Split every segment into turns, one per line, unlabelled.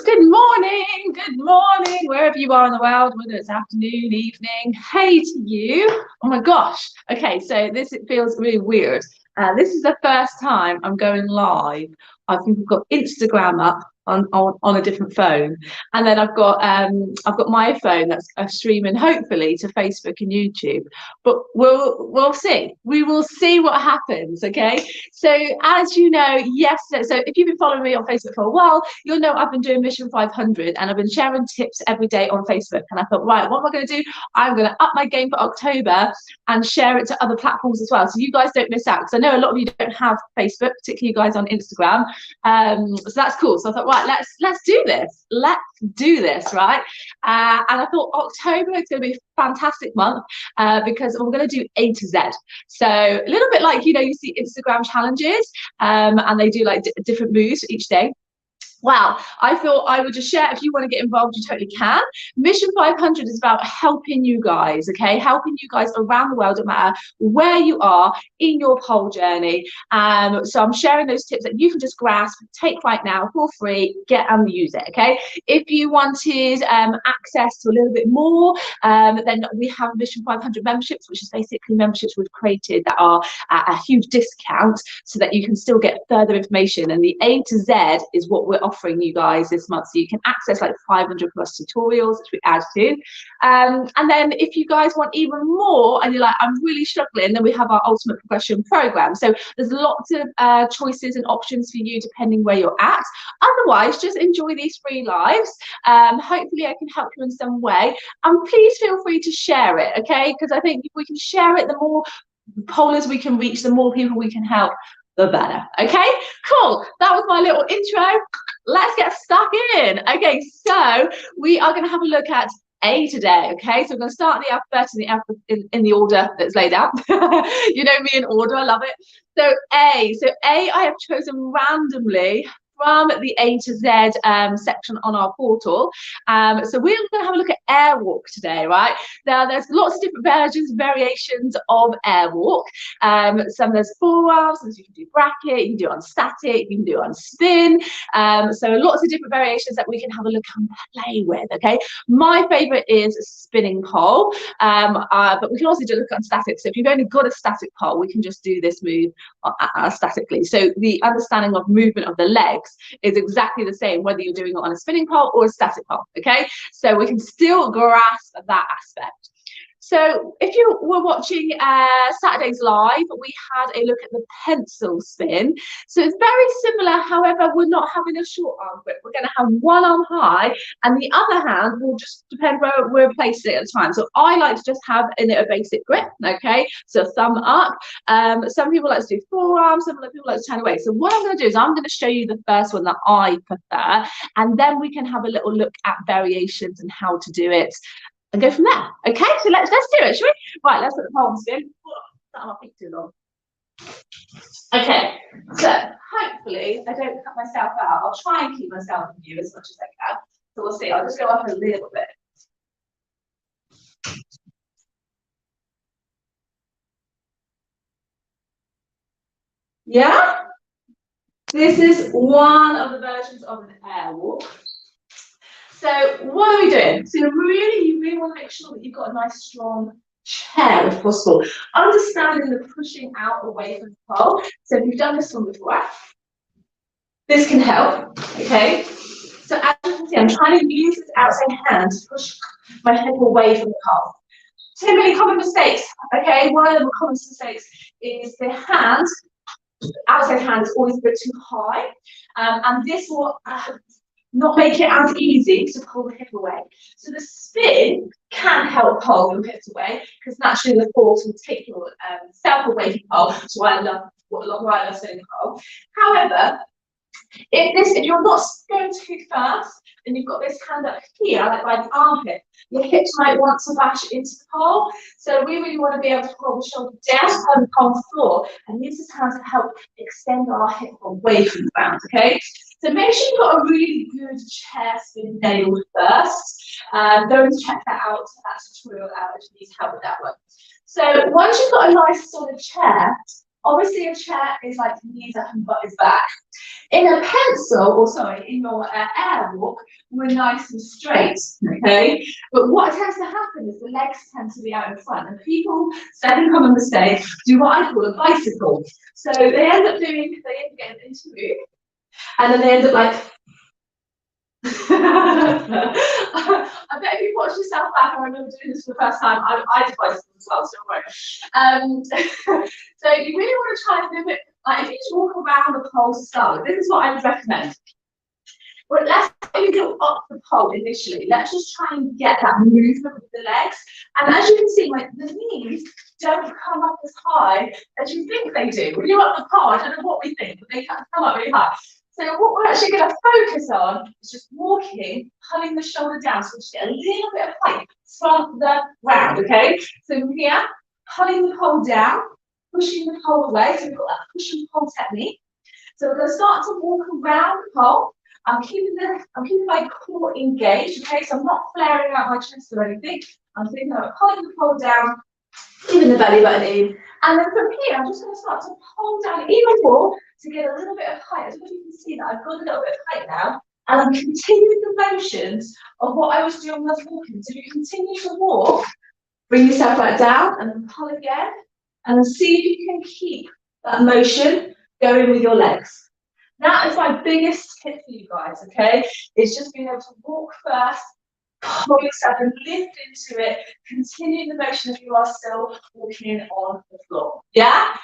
good morning, wherever you are in the world, whether it's afternoon, evening. Hey to you. Oh my gosh. Okay, so it feels really weird. This is the first time I'm going live. I think I've got Instagram up on a different phone, and then I've got my phone that's streaming hopefully to Facebook and YouTube. But we'll see. We will see what happens. Okay. So as you know, yesterday. So if you've been following me on Facebook for a while, you'll know I've been doing Mission 500, and I've been sharing tips every day on Facebook. And I thought, right, what am I going to do? I'm going to up my game for October and share it to other platforms as well, so you guys don't miss out. Because I know a lot of you don't have Facebook, particularly you guys on Instagram. So that's cool. So I thought, right, let's do this. Let's do this, right? And I thought October is going to be a fantastic month because we're going to do A to Z. So a little bit like, you see Instagram challenges, and they do like different moves each day. Wow, I thought I would just share. If you want to get involved, you totally can. Mission 500 is about helping you guys, okay? Helping you guys around the world, no matter where you are in your pole journey. So I'm sharing those tips that you can just grasp, take right now for free, get and use it, okay? If you wanted access to a little bit more, then we have Mission 500 memberships, which is basically memberships we've created that are at a huge discount so that you can still get further information. And the A to Z is what we're offering you guys this month, so you can access like 500 plus tutorials which we add to, and then if you guys want even more and you're like, I'm really struggling, then we have our ultimate progression program. So there's lots of choices and options for you depending where you're at. Otherwise, just enjoy these free lives. Hopefully I can help you in some way, and please feel free to share it, okay? Because I think if we can share it, the more polers we can reach, the more people we can help, the better. Okay, cool. That was my little intro. Let's get stuck in. Okay, so we are going to have a look at A today. Okay, so we're going to start in the alphabet in the order that's laid out. You know me in order, I love it. So A I have chosen randomly from the A to Z section on our portal. So we're going to have a look at Airwalk today, right? Now, there's lots of different versions, variations of Airwalk. Some there's forearms, some you can do bracket, you can do it on static, you can do it on spin. So lots of different variations that we can have a look and play with, okay? My favorite is spinning pole, but we can also do a look on static. So if you've only got a static pole, we can just do this move statically. So the understanding of movement of the legs is exactly the same whether you're doing it on a spinning pole or a static pole, okay? So we can still grasp that aspect. So if you were watching Saturday's live, we had a look at the pencil spin. So it's very similar, however, we're not having a short arm grip. We're going to have one arm high, and the other hand will just depend where we're placing it at the time. So I like to just have in it a basic grip, okay? So thumb up. Some people like to do forearms, some people like to turn away. So what I'm going to do is I'm going to show you the first one that I prefer, and then we can have a little look at variations and how to do it and go from there. Okay, so let's do it, shall we? Right, let's put the pole on spin. That might take too long. Okay, so hopefully I don't cut myself out. I'll try and keep myself in view as much as I can. So we'll see. I'll just go up a little bit. Yeah? This is one of the versions of an Airwalk. So what are we doing? So you really want to make sure that you've got a nice strong chair if possible. Understanding the pushing out away from the pole. So if you've done this one before, this can help, okay? So as you can see, I'm trying to use this outside hand to push my head away from the pole. Two really common mistakes, okay? One of the common mistakes is the hand, outside hand is always a bit too high, and this will not make it as easy to pull the hip away. So the spin can help pull your hips away because naturally the force will take your self away from pole. So I love spinning pole. However, if you're not going too fast and you've got this hand up here, like by the armpit, your hips might want to bash into the pole. So we really want to be able to pull the shoulder down on the pole floor and use this hand to help extend our hip away from the ground, okay? So make sure you've got a really good chair spin nailed first. Go and check that out, that tutorial out if you need help with that one. So once you've got a nice solid chair, Obviously, a chair is like knees up and butt is back. In a pencil, or sorry, in your airwalk, we're nice and straight, okay? But what tends to happen is the legs tend to be out in front, and people standing on the stage do what I call a bicycle. So they end up getting into move, and then they end up like. I bet if you watch yourself back, I remember doing this for the first time. I did bicycle as well, so don't worry. So you really want to try and mimic. Like if you just walk around the pole to start with, this is what I would recommend. But let's say go up the pole initially. Let's just try and get that movement with the legs. And as you can see, like the knees don't come up as high as you think they do. When you're up the pole, I don't know what we think, but they can't come up really high. So what we're actually going to focus on is just walking, pulling the shoulder down, so we just get a little bit of height from the ground, okay? So from here, pulling the pole down, pushing the pole away, so we've got that push and pull technique. So we're going to start to walk around the pole. I'm keeping my core engaged, okay? So I'm not flaring out my chest or anything. I'm thinking about pulling the pole down, keeping the belly button in. And then from here, I'm just going to start to pull down even more to get a little bit of height. As you can see that I've got a little bit of height now. And I'm continuing the motions of what I was doing when I was walking. So you continue to walk, bring yourself back down and then pull again. And then see if you can keep that motion going with your legs. That is my biggest tip for you guys, okay? It's just being able to walk first, pull yourself and lift into it, continue the motion if you are still walking on the floor. Yeah?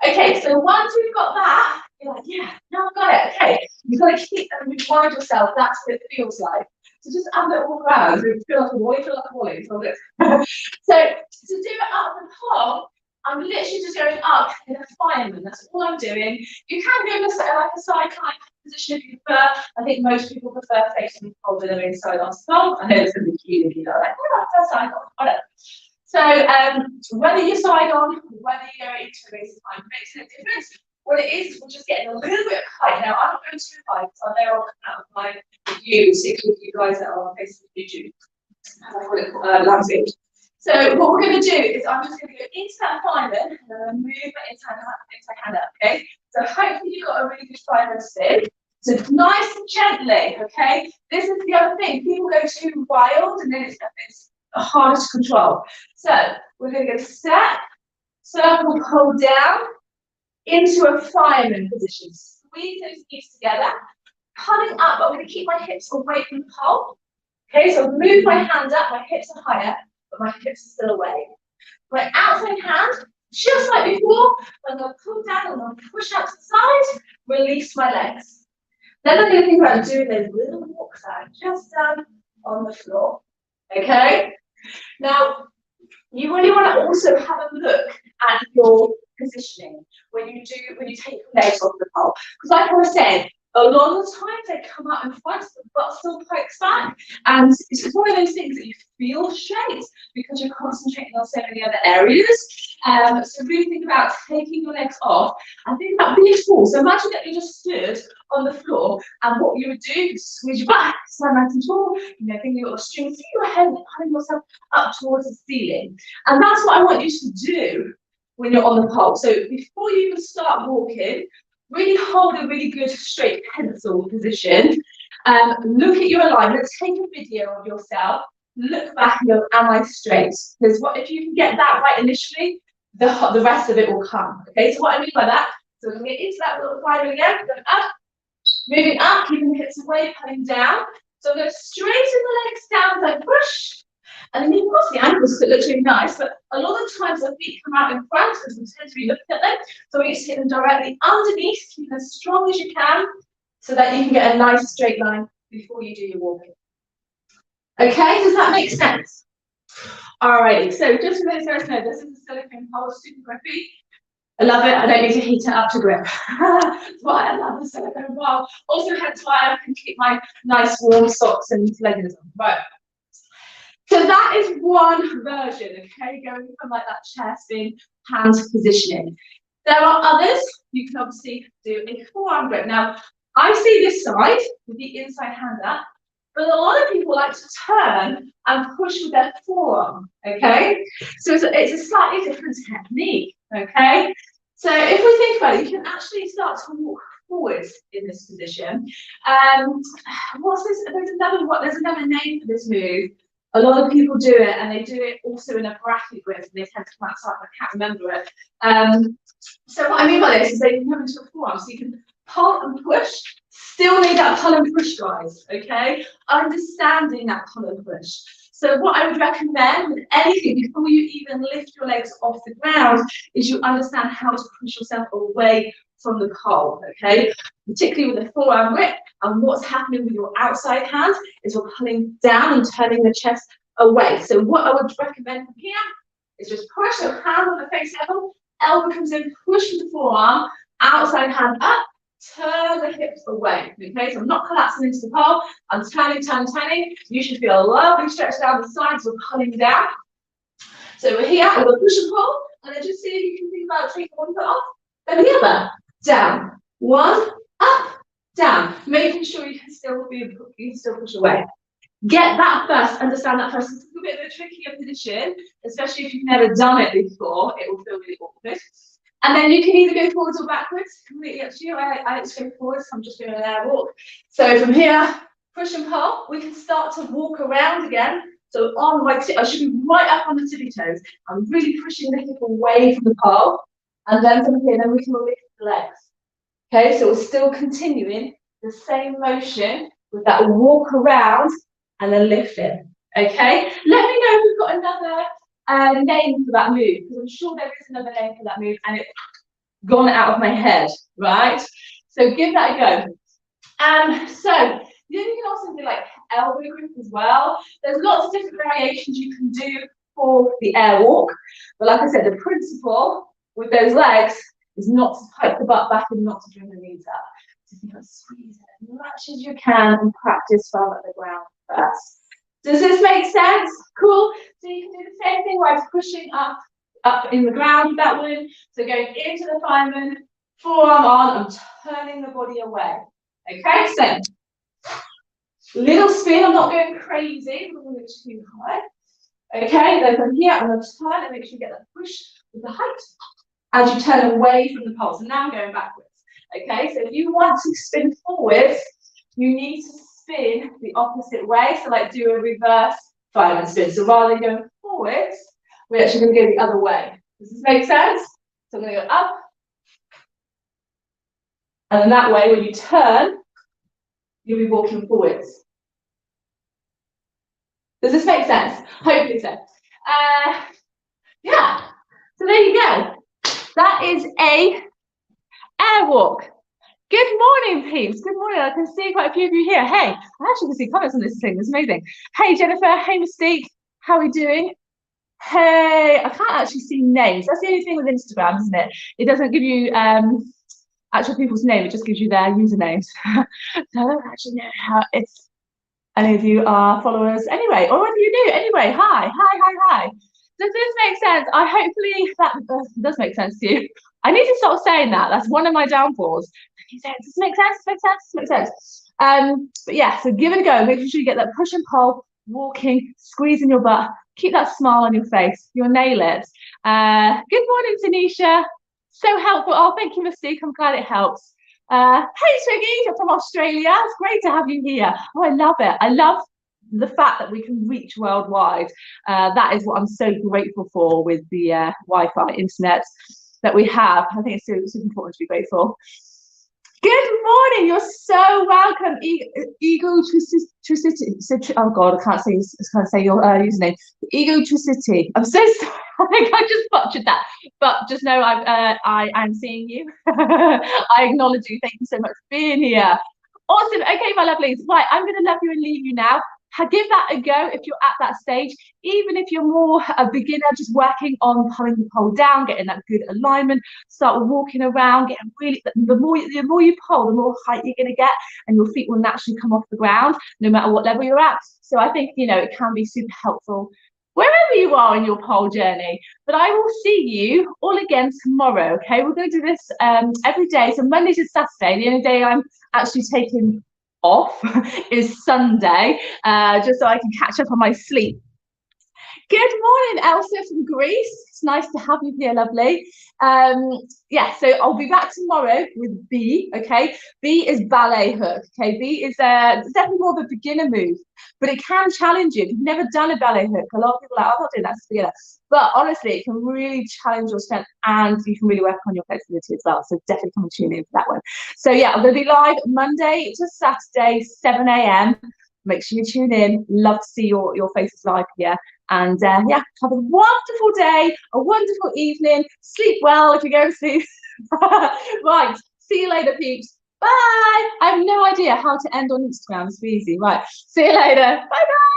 Okay, so once we've got that, you're like, yeah, now I've got it. Okay, you've got to keep and remind yourself that's what it feels like. So just have a little walk around. So you feel like a wall, you feel like a wall. So to do it up the pole, I'm literally just going up in a fireman. That's all I'm doing. You can go in like a side climb position if you prefer. I think most people prefer facing the pole with them inside on top. I know it's going to be cute if you go like, oh, that's side on. Whatever. So whether you're side on, whether you go into a basic climb, makes no difference. What it is, we're just getting a little bit of height. Now, I'm not going too high because I know I'll come out of my views if you guys that are on Facebook YouTube. I call it landscape. So what we're going to do is I'm just going to go into that fireman and then move my inside hand up, okay? So hopefully you've got a really good fireman sit. So nice and gently, okay? This is the other thing. People go too wild and then it's harder to control. So we're going to go step, circle, pull down into a fireman position. Squeeze those knees together, pulling up, but I'm going to keep my hips away from the pole. Okay, so move my hand up, my hips are higher, but my hips are still away. My outside hand, just like before, I'm going to pull down, I'm going to push out to the side, release my legs. Then I'm going to think about doing those little walks that I've just done on the floor. Okay? Now, you really want to also have a look at your positioning when you take your legs off the pole. Because like I was saying, a lot of the times they come out in front, the butt still pokes back, and it's one of those things that you feel straight because you're concentrating on so many other areas. So really think about taking your legs off and think about being tall. So imagine that you just stood on the floor, and what you would do is squeeze your back, stand nice and tall, thinking you've got a string, see your head pulling yourself up towards the ceiling. And that's what I want you to do when you're on the pole. So before you even start walking, really hold a really good straight pencil position. Look at your alignment, take a video of yourself, look back and go, am I straight? Because if you can get that right initially, the rest of it will come. Okay, so what I mean by that, so we're going to get into that little fireman again, going up, moving up, keeping the hips away, pulling down. So I'm going to straighten the legs down, like push. And then you can cross the ankles, so it looks really nice, but a lot of times the feet come out in front because we tend to be looking at them. So we just hit them directly underneath, keep them as strong as you can, so that you can get a nice straight line before you do your walking. Okay, does that make sense? Alrighty, so just to let you guys know, this is a silicone pole, super grippy. I love it, I don't need to heat it up to grip. That's why I love the silicone pole. Also, hence why I can keep my nice warm socks and leggings on. Right. So that is one version, okay, going from like that chair spin, hand positioning. There are others. You can obviously do a forearm grip. Now, I see this side with the inside hand up, but a lot of people like to turn and push with their forearm, okay? So it's a slightly different technique, okay? So if we think about it, you can actually start to walk forwards in this position. What's this? There's another name for this move. A lot of people do it, and they do it also in a bracket grip, and they tend to come outside. I can't remember it. So what I mean by this is they can come into a forearm, so you can pull and push. Still need that pull and push, guys. Okay, understanding that pull and push. So what I would recommend with anything before you even lift your legs off the ground is you understand how to push yourself away from the pole, okay? Particularly with the forearm grip, and what's happening with your outside hand is you're pulling down and turning the chest away. So what I would recommend from here is just push the hand on the face level, elbow comes in, push the forearm, outside hand up, turn the hips away, okay? So I'm not collapsing into the pole, I'm turning. You should feel a lovely stretch down the sides, we're pulling down. So we're here, we're push and pull, and then just see if you can think about taking one foot off, then the other, down, one, up, down, making sure you can still push away. Get that first, understand that first. It's a bit of a trickier position, especially if you've never done it before, it will feel really awkward. And then you can either go forwards or backwards, completely up to you. I like to go forwards, so I'm just doing an air walk. So from here, push and pull, we can start to walk around again. So on my I should be right up on the tippy toes. I'm really pushing the hip away from the pole. And then from here, then we can lift the legs. Okay, so we're still continuing the same motion with that walk around and then lift it. Okay, let me know if we've got another name for that move, because I'm sure there is another name for that move and it's gone out of my head, right? So give that a go. So you can also do like elbow grip as well. There's lots of different variations you can do for the air walk, but like I said, the principle with those legs is not to pike the butt back and not to bring the knees up. So you can squeeze it as much as you can and practice firm at the ground first. Does this make sense? Cool. So you can do the same thing where it's pushing up in the ground with that one. So going into the fireman, forearm on, and turning the body away. Okay, so little spin. I'm not going crazy. I'm going to go too high. Okay, then from here, I'm going to turn and make sure you get that push with the height as you turn away from the pole. So now I'm going backwards. Okay, so if you want to spin forwards, you need to spin the opposite way. So like do a reverse fireman spin. So rather than going forwards, we're actually going to go the other way. Does this make sense? So I'm going to go up. And then that way, when you turn, you'll be walking forwards. Does this make sense? Hopefully so. Yeah. So there you go. That is a air walk. Good morning, peeps. Good morning. I can see quite a few of you here. Hey, I actually can see comments on this thing. It's amazing. Hey, Jennifer. Hey, Mystique. How are we doing? Hey, I can't actually see names. That's the only thing with Instagram, isn't it? It doesn't give you actual people's name. It just gives you their usernames. So I don't actually know how if any of you are followers. Anyway, or whether you do. Anyway, hi. Does this make sense? Hopefully that does make sense to you. I need to stop saying that. That's one of my downfalls. Does this make sense? Makes sense. But yeah, so give it a go. Make sure you get that push and pull, walking, squeezing your butt. Keep that smile on your face. You'll nail it. Good morning, Tanisha. So helpful. Oh, thank you, Mystique. I'm glad it helps. Hey, Twiggy, you're from Australia. It's great to have you here. Oh, I love it. I love the fact that we can reach worldwide. That is what I'm so grateful for with the Wi-Fi internet that we have. I think it's super important to be grateful. Good morning. You're so welcome, Egotricity. Oh God, I can't say your username. Egotricity. I'm so sorry. I think I just butchered that. But just know I'm seeing you. I acknowledge you. Thank you so much for being here. Awesome. Okay, my lovelies. Right, I'm going to love you and leave you now. Give that a go if you're at that stage. Even if you're more a beginner, just working on pulling the pole down, getting that good alignment, start walking around, getting really, the more you pull, the more height you're going to get, and your feet will naturally come off the ground, no matter what level you're at. So I think, you know, it can be super helpful wherever you are in your pole journey. But I will see you all again tomorrow, okay? We're going to do this every day, so Monday to Saturday. The only day I'm actually taking off is Sunday, just so I can catch up on my sleep. Good morning, Elsa from Greece. It's nice to have you here, lovely. Yeah, so I'll be back tomorrow with B, okay? B is ballet hook, okay? B is definitely more of a beginner move, but it can challenge you. If you've never done a ballet hook, a lot of people are like, I'm not doing that, beginner. But honestly, it can really challenge your strength and you can really work on your flexibility as well. So definitely come and tune in for that one. So yeah, I'm going to be live Monday to Saturday, 7 a.m. Make sure you tune in. Love to see your faces live here. And yeah, have a wonderful day, a wonderful evening. Sleep well if you go to sleep. Right, see you later, peeps. Bye. I have no idea how to end on Instagram. It's easy. Right, see you later. Bye bye.